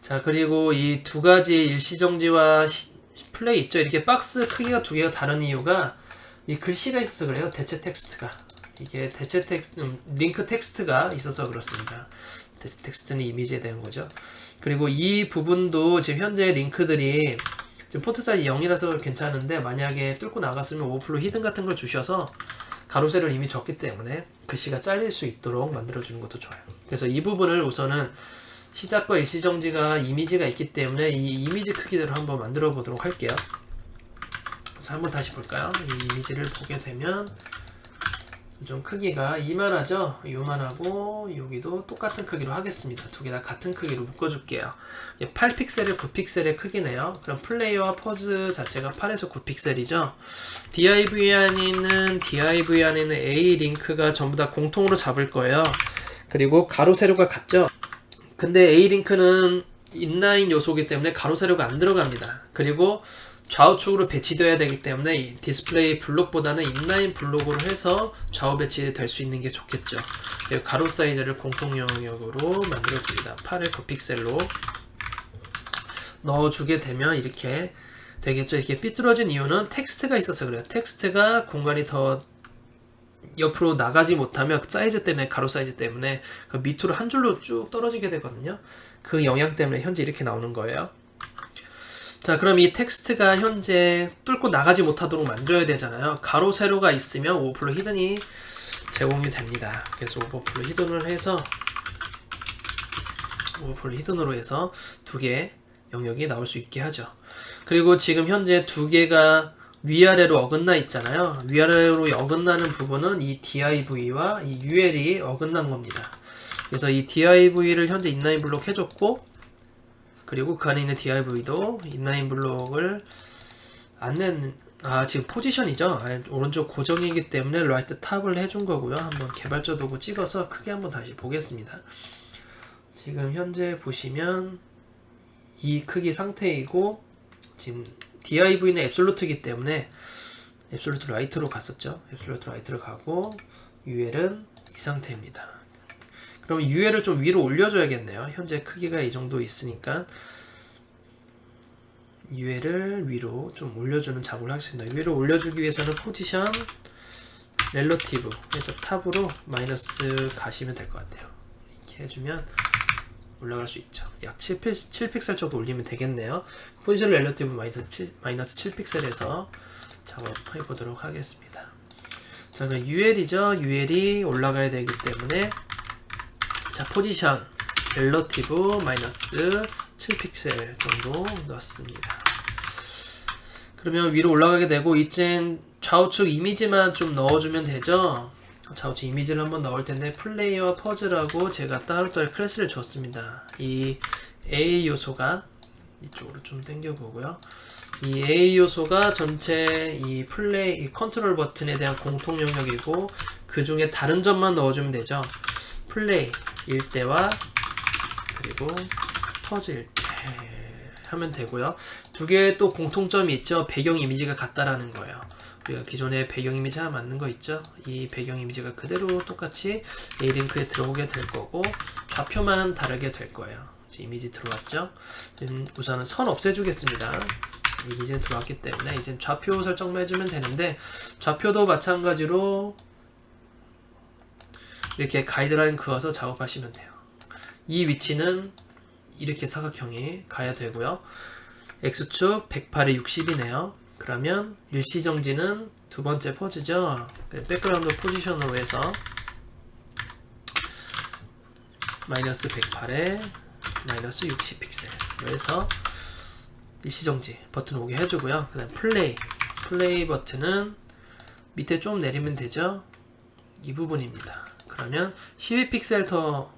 자, 그리고 이 두 가지 일시정지와 플레이 있죠. 이렇게 박스 크기가 두 개가 다른 이유가 이 글씨가 있어서 그래요. 대체 텍스트가. 이게 대체 텍스트, 링크 텍스트가 있어서 그렇습니다. 대체 텍스트는 이미지에 대한 거죠. 그리고 이 부분도 지금 현재 링크들이 지금 폰트 사이즈 0이라서 괜찮은데 만약에 뚫고 나갔으면 오버플로 히든 같은 걸 주셔서 가로 세로를 이미 줬기 때문에 글씨가 잘릴 수 있도록 만들어주는 것도 좋아요. 그래서 이 부분을 우선은 시작과 일시정지가 이미지가 있기 때문에 이 이미지 크기대로 한번 만들어 보도록 할게요. 그래서 한번 다시 볼까요? 이 이미지를 보게 되면 좀 크기가 이만하죠? 요만하고 여기도 똑같은 크기로 하겠습니다. 두 개 다 같은 크기로 묶어줄게요. 8픽셀에 9픽셀의 크기네요. 그럼 플레이어와 포즈 자체가 8에서 9픽셀이죠. div 안에는 A 링크가 전부 다 공통으로 잡을 거예요. 그리고 가로 세로가 같죠? 근데 A 링크는 인라인 요소이기 때문에 가로 세로가 안 들어갑니다. 그리고 좌우측으로 배치되어야 되기 때문에 이 디스플레이 블록보다는 인라인 블록으로 해서 좌우 배치될 수 있는 게 좋겠죠. 가로 사이즈를 공통 영역으로 만들어줍니다. 8에 9픽셀로 넣어주게 되면 이렇게 되겠죠. 이렇게 삐뚤어진 이유는 텍스트가 있어서 그래요. 텍스트가 공간이 더 옆으로 나가지 못하면 그 사이즈 때문에, 가로 사이즈 때문에 그 밑으로 한 줄로 쭉 떨어지게 되거든요. 그 영향 때문에 현재 이렇게 나오는 거예요. 자, 그럼 이 텍스트가 현재 뚫고 나가지 못하도록 만들어야 되잖아요. 가로 세로가 있으면 오버플로 히든이 제공이 됩니다. 그래서 오버플로 히든을 해서 오버플로 히든으로 해서 두 개 영역이 나올 수 있게 하죠. 그리고 지금 현재 두 개가 위아래로 어긋나 있잖아요. 위아래로 어긋나는 부분은 이 div와 이 ul이 어긋난 겁니다. 그래서 이 div를 현재 인라인 블록 해줬고, 그리고 그 안에 있는 div도 인라인 블록을 안 낸, 지금 포지션이죠. 오른쪽 고정이기 때문에 라이트 탑을 해준 거고요. 한번 개발자 도구 찍어서 크게 한번 다시 보겠습니다. 지금 현재 보시면 이 크기 상태이고, 지금 div는 앱솔루트이기 때문에 앱솔루트 라이트로 갔었죠. 앱솔루트 라이트로 가고 ul은 이 상태입니다. 그럼 ul을 좀 위로 올려줘야겠네요. 현재 크기가 이 정도 있으니까 ul을 위로 좀 올려주는 작업을 하겠습니다. 위로 올려주기 위해서는 포지션 렐러티브 해서 탑으로 마이너스 가시면 될 것 같아요. 이렇게 해주면 올라갈 수 있죠. 약 7픽셀 정도 올리면 되겠네요. 포지션 렐러티브 마이너스 7픽셀에서 작업해 보도록 하겠습니다. 자, 그럼 ul이죠. ul이 올라가야 되기 때문에, 자, 포지션 렐러티브 마이너스 7픽셀 정도 넣습니다. 그러면 위로 올라가게 되고, 이젠 좌우측 이미지만 좀 넣어주면 되죠. 좌우측 이미지를 한번 넣을 텐데, 플레이와 퍼즐하고 제가 따로따로 클래스를 줬습니다. 이 A 요소가 이쪽으로 좀 당겨보고요. 이 A 요소가 전체 이 플레이, 이 컨트롤 버튼에 대한 공통 영역이고, 그 중에 다른 점만 넣어주면 되죠. 플레이 일대와 그리고 퍼즐 일대 하면 되고요. 두 개의 또 공통점이 있죠. 배경 이미지가 같다라는 거예요. 우리가 기존에 배경 이미지가 맞는 거 있죠. 이 배경 이미지가 그대로 똑같이 A링크에 들어오게 될 거고, 좌표만 다르게 될 거예요. 이미지 들어왔죠. 우선은 선 없애주겠습니다. 이미지는 들어왔기 때문에 이제 좌표 설정만 해주면 되는데, 좌표도 마찬가지로 이렇게 가이드라인 그어서 작업하시면 돼요. 이 위치는 이렇게 사각형이 가야 되고요. X축 108에 60이네요. 그러면 일시정지는 두 번째 퍼즈죠. 백그라운드 포지션으로 해서 마이너스 108에 마이너스 60 픽셀로 해서 일시정지 버튼 오게 해주고요. 그 다음 플레이 버튼은 밑에 좀 내리면 되죠. 이 부분입니다. 그러면 12픽셀 더,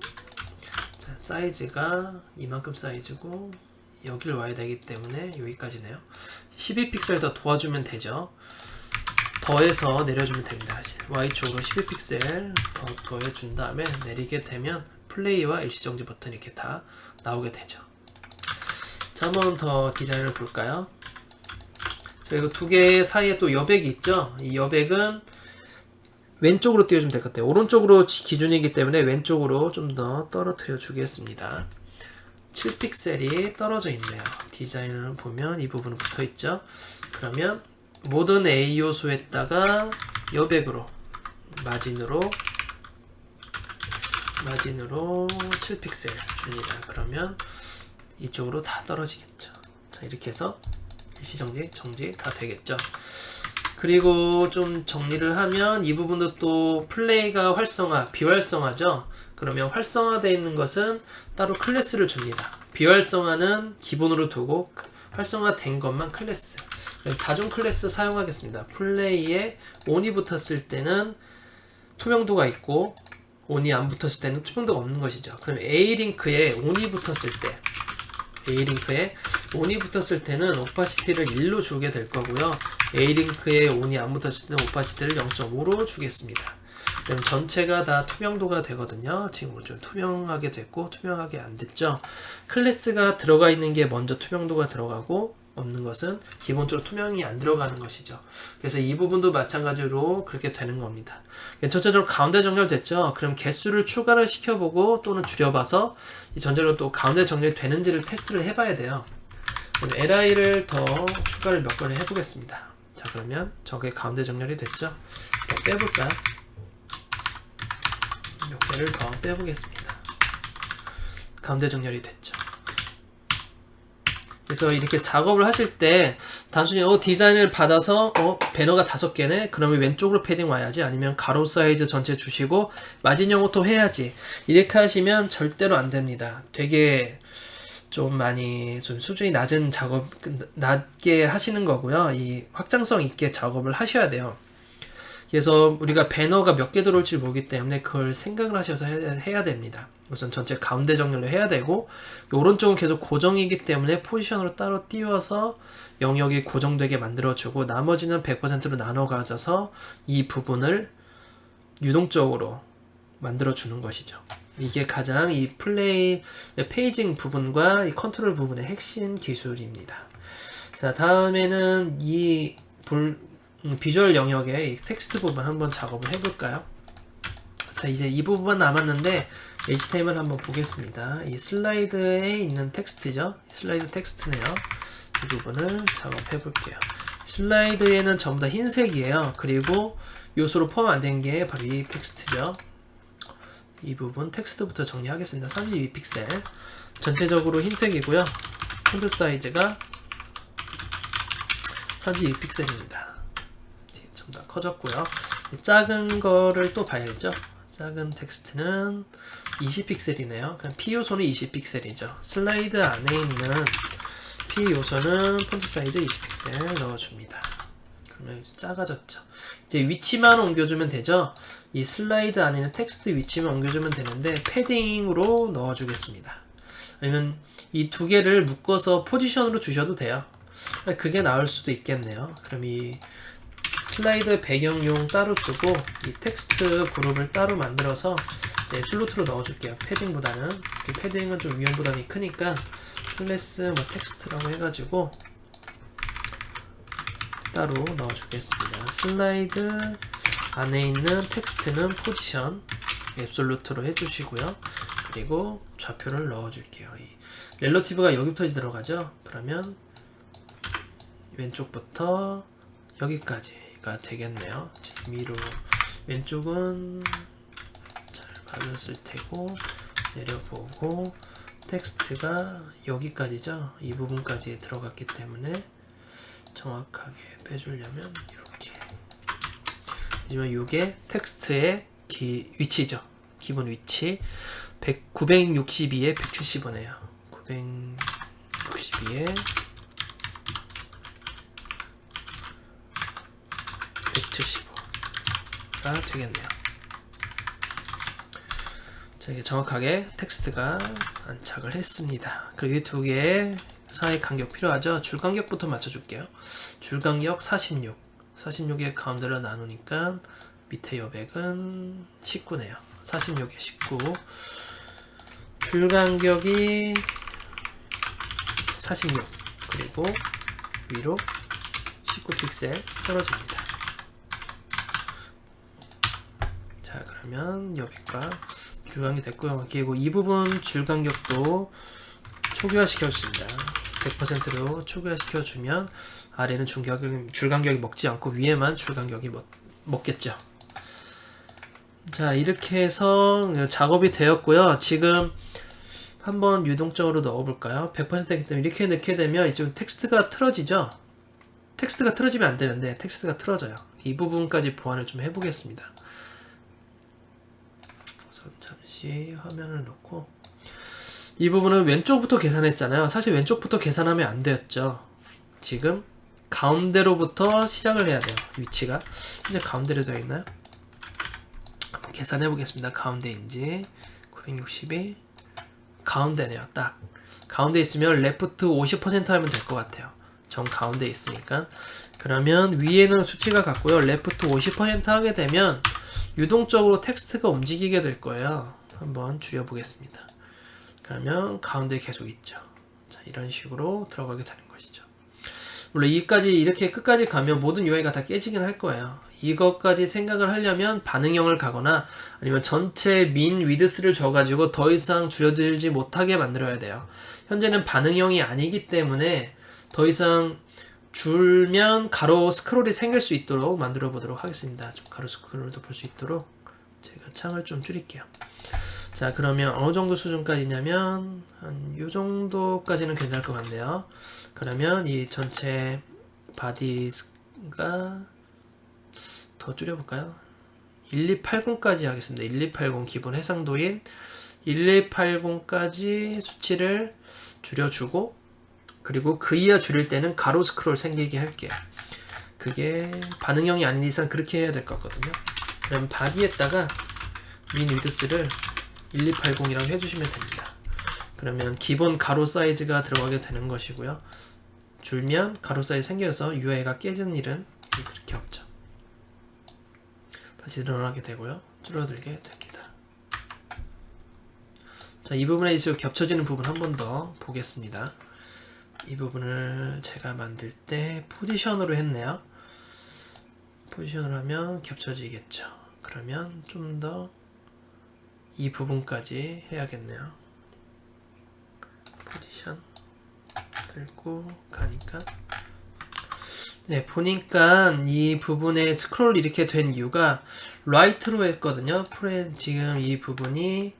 자, 사이즈가 이만큼 사이즈고 여기를 와야 되기 때문에 여기까지네요. 12픽셀 더 도와주면 되죠. 더해서 내려주면 됩니다. Y축으로 12픽셀 더 더해준 다음에 내리게 되면 플레이와 일시정지 버튼 이렇게 다 나오게 되죠. 자, 한번 더 디자인을 볼까요? 자, 이거 두 개 사이에 또 여백이 있죠. 이 여백은 왼쪽으로 띄워주면 될 것 같아요. 오른쪽으로 기준이기 때문에 왼쪽으로 좀 더 떨어뜨려 주겠습니다. 7픽셀이 떨어져 있네요. 디자인을 보면 이 부분은 붙어 있죠. 그러면 모든 A 요소에다가 여백으로 마진으로 7픽셀 줍니다. 그러면 이쪽으로 다 떨어지겠죠. 자, 이렇게 해서 일시정지, 정지 다 되겠죠. 그리고 좀 정리를 하면 이 부분도 또 플레이가 비활성화죠. 그러면 활성화되어 있는 것은 따로 클래스를 줍니다. 비활성화는 기본으로 두고 활성화된 것만 클래스. 다중 클래스 사용하겠습니다. 플레이에 on이 붙었을 때는 투명도가 있고 on이 안 붙었을 때는 투명도가 없는 것이죠. 그럼 A링크에 on이 붙었을 때, on이 붙었을 때는 오파시티를 1로 주게 될 거고요. A링크에 on이 안 붙었을 때는 오파시티를 0.5로 주겠습니다. 그럼 전체가 다 투명도가 되거든요. 지금 좀 투명하게 됐고 투명하게 안 됐죠. 클래스가 들어가 있는 게 먼저 투명도가 들어가고 없는 것은 기본적으로 투명이 안 들어가는 것이죠. 그래서 이 부분도 마찬가지로 그렇게 되는 겁니다. 전체적으로 가운데 정렬됐죠. 그럼 개수를 추가를 시켜보고 또는 줄여봐서 이 전체적으로 또 가운데 정렬되는지를 테스트를 해봐야 돼요. li를 더 추가를 몇 번을 해보겠습니다. 자, 그러면 저게 가운데 정렬이 됐죠? 더 빼볼까요? 몇 개를 더 빼보겠습니다. 가운데 정렬이 됐죠. 그래서 이렇게 작업을 하실 때 단순히 디자인을 받아서 배너가 5개네? 그러면 왼쪽으로 패딩 와야지, 아니면 가로 사이즈 전체 주시고 마진 영어도 해야지, 이렇게 하시면 절대로 안 됩니다. 되게 좀 많이 좀 수준이 낮은 작업, 낮게 하시는 거고요. 이 확장성 있게 작업을 하셔야 돼요. 그래서 우리가 배너가 몇 개 들어올지 모르기 때문에 그걸 생각을 하셔서 해야 됩니다. 우선 전체 가운데 정렬을 해야 되고, 오른쪽은 계속 고정이기 때문에 포지션으로 따로 띄워서 영역이 고정되게 만들어주고, 나머지는 100%로 나눠 가져서 이 부분을 유동적으로 만들어주는 것이죠. 이게 가장 이 플레이 페이징 부분과 이 컨트롤 부분의 핵심 기술입니다. 자, 다음에는 이 비주얼 영역의 이 텍스트 부분 한번 작업을 해볼까요? 자, 이제 이 부분만 남았는데 HTML 한번 보겠습니다. 이 슬라이드에 있는 텍스트죠. 슬라이드 텍스트네요. 이 부분을 작업해 볼게요. 슬라이드에는 전부 다 흰색이에요. 그리고 요소로 포함 안 된 게 바로 이 텍스트죠. 이 부분 텍스트부터 정리하겠습니다. 32픽셀 전체적으로 흰색이고요. 폰트 사이즈가 32픽셀입니다. 좀 더 커졌고요. 작은 거를 또 봐야겠죠. 작은 텍스트는 20픽셀이네요. 그냥 P 요소는 20픽셀이죠. 슬라이드 안에 있는 P 요소는 폰트 사이즈 20픽셀 넣어줍니다. 그러면 작아졌죠. 이제 위치만 옮겨주면 되죠. 이 슬라이드 안에 있는 텍스트 위치만 옮겨주면 되는데 패딩으로 넣어주겠습니다. 아니면 이 두 개를 묶어서 포지션으로 주셔도 돼요. 그게 나을 수도 있겠네요. 그럼 이 슬라이드 배경용 따로 주고 이 텍스트 그룹을 따로 만들어서 이제 슬로트로 넣어줄게요. 패딩보다는. 패딩은 좀 위험 부담이 크니까 클래스 텍스트라고 해가지고 따로 넣어주겠습니다. 슬라이드 안에 있는 텍스트는 포지션 앱솔루트로 해주시고요. 그리고 좌표를 넣어줄게요. 이 렐러티브가 여기부터 들어가죠. 그러면 왼쪽부터 여기까지가 되겠네요. 위로 왼쪽은 잘 맞았을 테고 내려보고 텍스트가 여기까지죠. 이 부분까지 들어갔기 때문에 정확하게 빼주려면 이렇게. 하지만 이게 텍스트의 위치죠. 기본 위치 962에 175네요. 962에 175가 되겠네요. 자, 이게 정확하게 텍스트가 안착을 했습니다. 그리고 이 두 개의 사이 간격 필요하죠. 줄 간격부터 맞춰줄게요. 줄 간격 46. 46의 가운데로 나누니까 밑에 여백은 19네요. 46에 19. 줄 간격이 46. 그리고 위로 19픽셀 떨어집니다. 자, 그러면 여백과 줄 간격 됐고요. 그리고 이 부분 줄 간격도 초기화 시켜줍니다. 100%로 초기화 시켜주면 아래는 줄 간격이 먹지 않고 위에만 줄 간격이 먹겠죠. 자, 이렇게 해서 작업이 되었고요. 지금 한번 유동적으로 넣어볼까요? 100%이기 때문에 이렇게 넣게 되면 이제 텍스트가 틀어지죠. 텍스트가 틀어지면 안 되는데 텍스트가 틀어져요. 이 부분까지 보완을 좀 해보겠습니다. 우선 잠시 화면을 놓고 이 부분은 왼쪽부터 계산했잖아요. 사실 왼쪽부터 계산하면 안 되었죠. 지금 가운데로부터 시작을 해야 돼요. 위치가 이제 가운데로 되어 있나요? 한번 계산해 보겠습니다. 가운데인지 962 가운데네요. 딱 가운데 있으면 레프트 50% 하면 될 것 같아요. 정 가운데 있으니까. 그러면 위에는 수치가 같고요. 레프트 50% 하게 되면 유동적으로 텍스트가 움직이게 될 거예요. 한번 줄여 보겠습니다. 그러면 가운데 계속 있죠. 자, 이런 식으로 들어가게 되는 것이죠. 물론 이까지 이렇게 끝까지 가면 모든 UI가 다 깨지긴 할 거예요. 이것까지 생각을 하려면 반응형을 가거나 아니면 전체 민 위드스를 줘가지고 더 이상 줄여들지 못하게 만들어야 돼요. 현재는 반응형이 아니기 때문에 더 이상 줄면 가로 스크롤이 생길 수 있도록 만들어 보도록 하겠습니다. 좀 가로 스크롤도 볼 수 있도록 제가 창을 좀 줄일게요. 자, 그러면 어느 정도 수준까지냐면 한 요 정도까지는 괜찮을 것 같네요. 그러면 이 전체 바디가 더 줄여볼까요? 1280까지 하겠습니다. 1280 기본 해상도인 1280까지 수치를 줄여주고, 그리고 그 이하 줄일 때는 가로 스크롤 생기게 할게요. 그게 반응형이 아닌 이상 그렇게 해야 될 것 같거든요. 그럼 바디에다가 민 위드스를 1280이라고 해주시면 됩니다. 그러면 기본 가로 사이즈가 들어가게 되는 것이고요. 줄면 가로 사이즈 생겨서 UI가 깨지는 일은 그렇게 없죠. 다시 늘어나게 되고요. 줄어들게 됩니다. 자, 이 부분에 이제 겹쳐지는 부분 한 번 더 보겠습니다. 이 부분을 제가 만들 때 포지션으로 했네요. 포지션을 하면 겹쳐지겠죠. 그러면 좀 더 이 부분까지 해야겠네요. 포지션 들고 가니까, 네, 보니까 이 부분에 스크롤 이렇게 된 이유가 라이트로 했거든요. 지금 이 부분이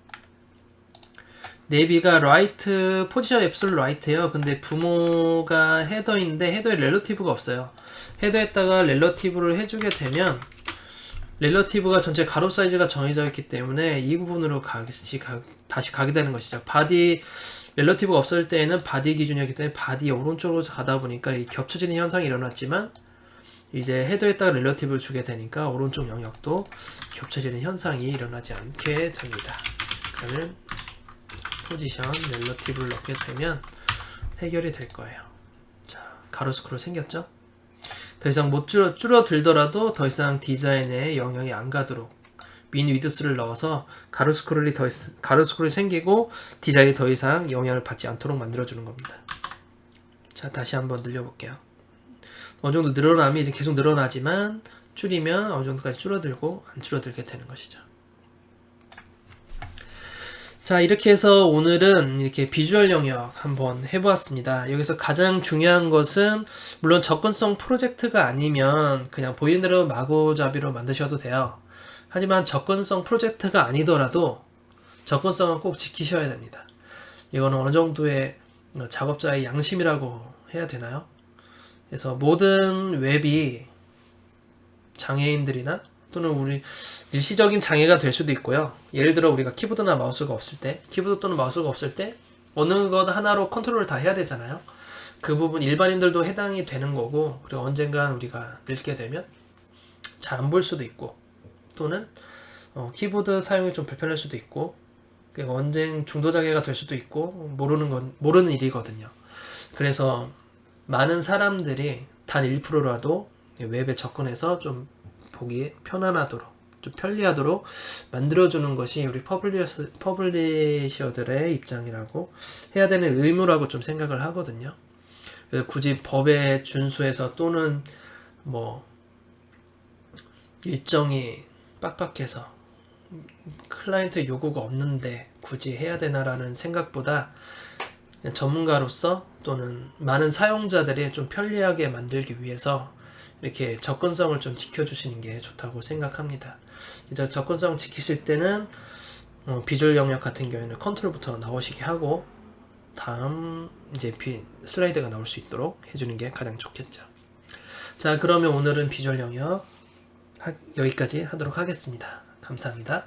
네비가 라이트, 포지션 앱솔 라이트예요. 근데 부모가 헤더인데 헤더에 렐러티브가 없어요. 헤더에다가 렐러티브를 해주게 되면 렐러티브가 전체 가로 사이즈가 정해져 있기 때문에 이 부분으로 다시 가게 되는 것이죠. 바디 렐러티브가 없을 때에는 바디 기준이었기 때문에 바디 오른쪽으로 가다 보니까 이 겹쳐지는 현상이 일어났지만, 이제 헤더에다가 렐러티브를 주게 되니까 오른쪽 영역도 겹쳐지는 현상이 일어나지 않게 됩니다. 그러면 포지션 렐러티브를 넣게 되면 해결이 될 거예요. 자, 가로 스크롤 생겼죠? 더 이상 못 줄어들더라도 더 이상 디자인에 영향이 안 가도록 민 위드스를 넣어서 가로 스크롤이 생기고 디자인이 더 이상 영향을 받지 않도록 만들어주는 겁니다. 자, 다시 한번 늘려볼게요. 어느 정도 늘어나면 이제 계속 늘어나지만 줄이면 어느 정도까지 줄어들고 안 줄어들게 되는 것이죠. 자, 이렇게 해서 오늘은 이렇게 비주얼 영역 한번 해보았습니다. 여기서 가장 중요한 것은, 물론 접근성 프로젝트가 아니면 그냥 보이는 대로 마구잡이로 만드셔도 돼요. 하지만 접근성 프로젝트가 아니더라도 접근성은 꼭 지키셔야 됩니다. 이거는 어느 정도의 작업자의 양심이라고 해야 되나요? 그래서 모든 웹이 장애인들이나 또는 우리 일시적인 장애가 될 수도 있고요. 예를 들어 우리가 키보드나 마우스가 없을 때, 키보드 또는 마우스가 없을 때 어느 것 하나로 컨트롤을 다 해야 되잖아요. 그 부분 일반인들도 해당이 되는 거고, 그리고 언젠간 우리가 늙게 되면 잘 안 볼 수도 있고, 또는 키보드 사용이 좀 불편할 수도 있고, 언젠 중도 장애가 될 수도 있고, 모르는 일이거든요. 그래서 많은 사람들이 단 1%라도 웹에 접근해서 좀 보기 편안하도록, 좀 편리하도록 만들어주는 것이 우리 퍼블리셔들의 입장이라고 해야 되는 의무라고 좀 생각을 하거든요. 그래서 굳이 법에 준수해서 또는 뭐 일정이 빡빡해서 클라이언트 요구가 없는데 굳이 해야 되나라는 생각보다 전문가로서 또는 많은 사용자들이 좀 편리하게 만들기 위해서 이렇게 접근성을 좀 지켜주시는 게 좋다고 생각합니다. 이제 접근성 지키실 때는 비주얼 영역 같은 경우에는 컨트롤부터 나오시게 하고, 다음 이제 슬라이드가 나올 수 있도록 해주는 게 가장 좋겠죠. 자, 그러면 오늘은 비주얼 영역 여기까지 하도록 하겠습니다. 감사합니다.